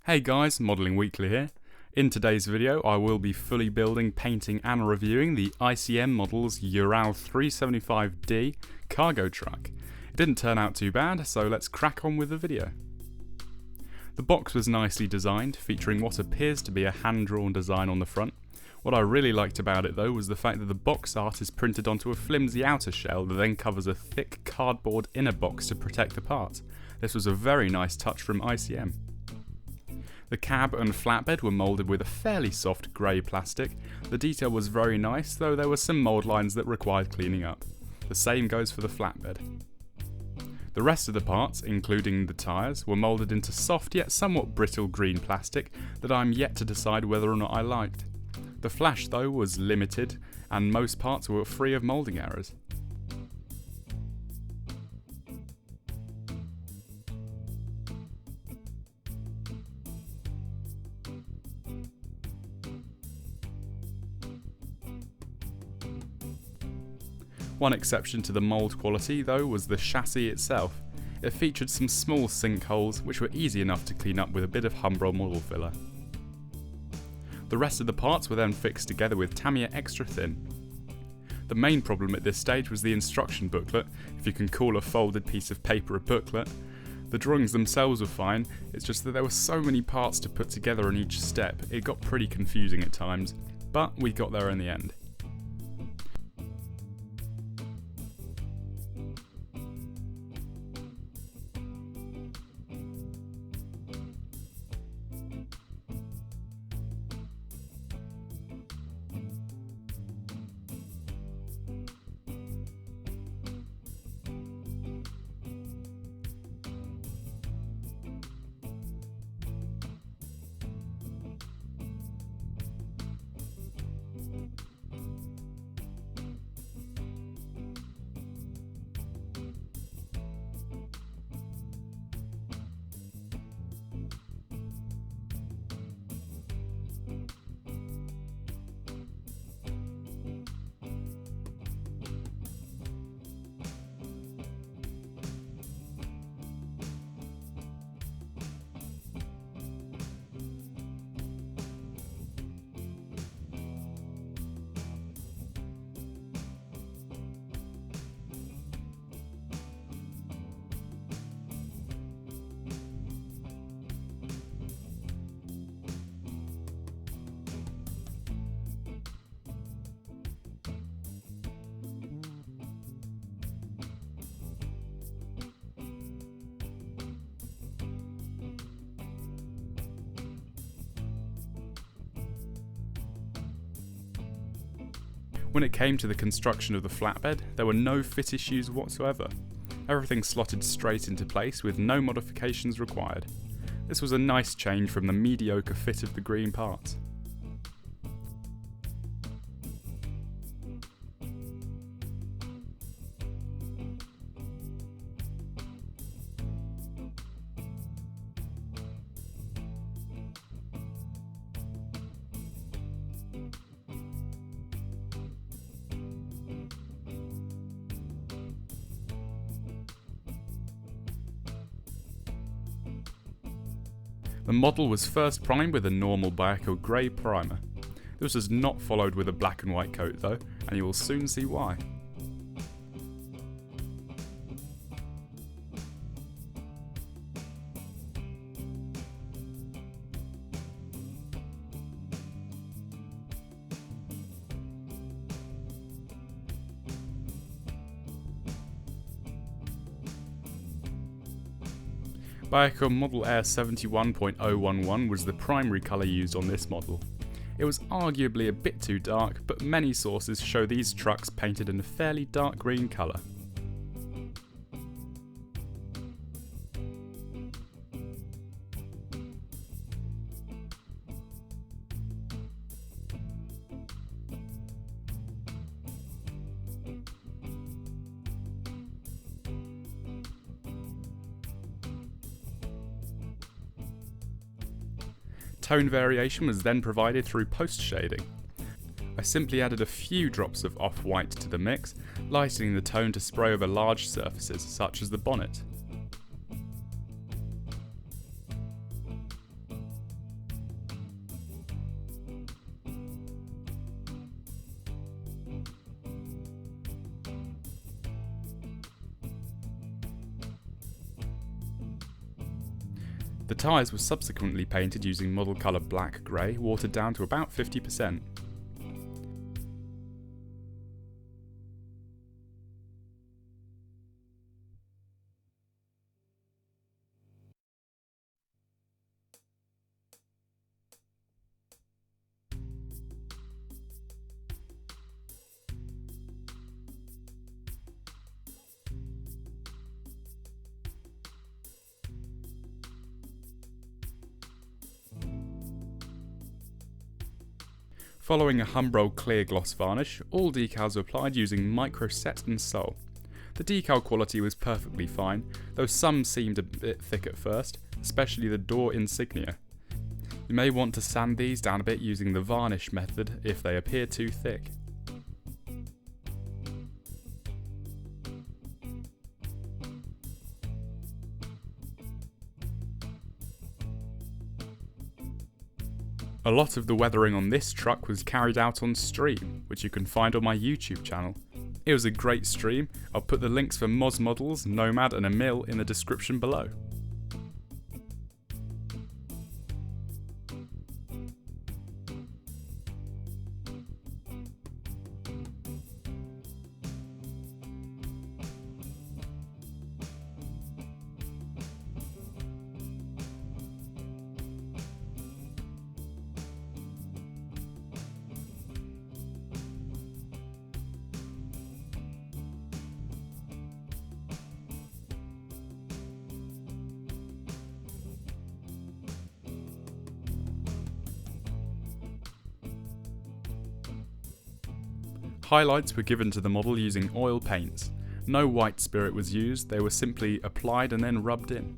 Hey guys, Modelling Weekly here. In today's video I will be fully building, painting and reviewing the ICM Models URAL-375D cargo truck. It didn't turn out too bad, so let's crack on with the video. The box was nicely designed, featuring what appears to be a hand-drawn design on the front. What I really liked about it though was the fact that the box art is printed onto a flimsy outer shell that then covers a thick cardboard inner box to protect the part. This was a very nice touch from ICM. The cab and flatbed were moulded with a fairly soft grey plastic. The detail was very nice, though there were some mould lines that required cleaning up. The same goes for the flatbed. The rest of the parts, including the tyres, were moulded into soft yet somewhat brittle green plastic that I'm yet to decide whether or not I liked. The flash though was limited, and most parts were free of moulding errors. One exception to the mould quality though was the chassis itself. It featured some small sinkholes which were easy enough to clean up with a bit of Humbrol model filler. The rest of the parts were then fixed together with Tamiya Extra Thin. The main problem at this stage was the instruction booklet, if you can call a folded piece of paper a booklet. The drawings themselves were fine, it's just that there were so many parts to put together in each step, it got pretty confusing at times, but we got there in the end. When it came to the construction of the flatbed, there were no fit issues whatsoever. Everything slotted straight into place with no modifications required. This was a nice change from the mediocre fit of the green parts. The model was first primed with a normal Decal grey primer. This was not followed with a black and white coat though, and you will soon see why. Decal Model Air 71.011 was the primary colour used on this model. It was arguably a bit too dark, but many sources show these trucks painted in a fairly dark green colour. Tone variation was then provided through post shading. I simply added a few drops of off-white to the mix, lightening the tone to spray over large surfaces such as the bonnet. The tyres were subsequently painted using model colour black grey, watered down to about 50%. Following a Humbrol clear gloss varnish, all decals were applied using Micro Set and Sol. The decal quality was perfectly fine, though some seemed a bit thick at first, especially the door insignia. You may want to sand these down a bit using the varnish method if they appear too thick. A lot of the weathering on this truck was carried out on stream, which you can find on my YouTube channel. It was a great stream. I'll put the links for Moz Models, Nomad and Emil in the description below. Highlights were given to the model using oil paints. No white spirit was used, they were simply applied and then rubbed in.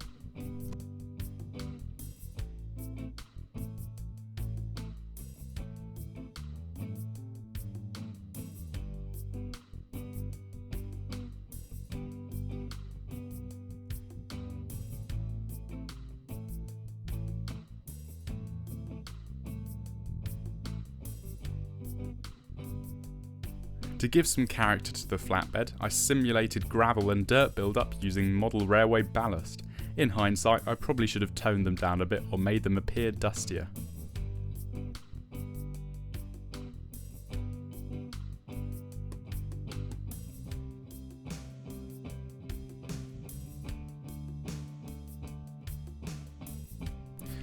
To give some character to the flatbed, I simulated gravel and dirt build-up using model railway ballast. In hindsight, I probably should have toned them down a bit or made them appear dustier.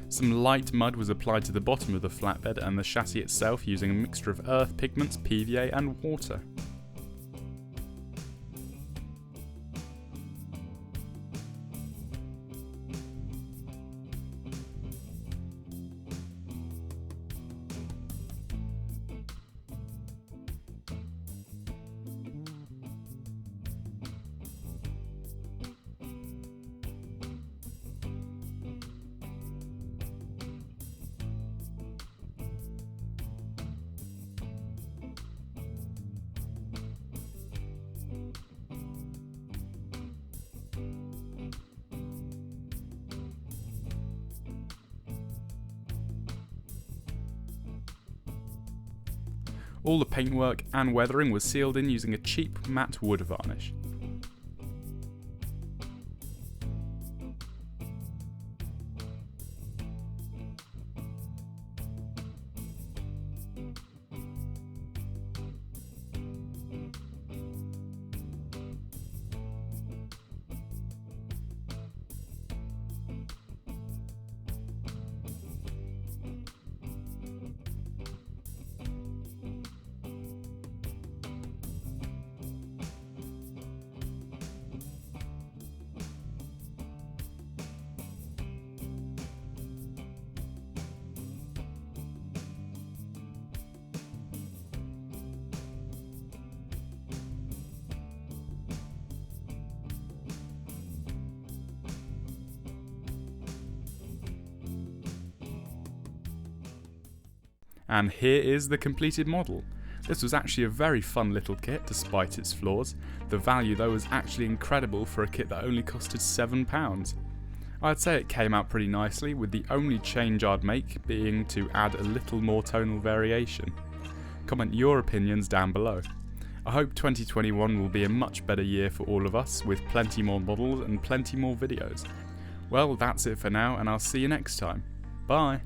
Some light mud was applied to the bottom of the flatbed and the chassis itself using a mixture of earth pigments, PVA and water. All the paintwork and weathering was sealed in using a cheap matte wood varnish. And here is the completed model. This was actually a very fun little kit despite its flaws. The value though was actually incredible for a kit that only costed £7. I'd say it came out pretty nicely, with the only change I'd make being to add a little more tonal variation. Comment your opinions down below. I hope 2021 will be a much better year for all of us, with plenty more models and plenty more videos. Well, that's it for now, and I'll see you next time. Bye!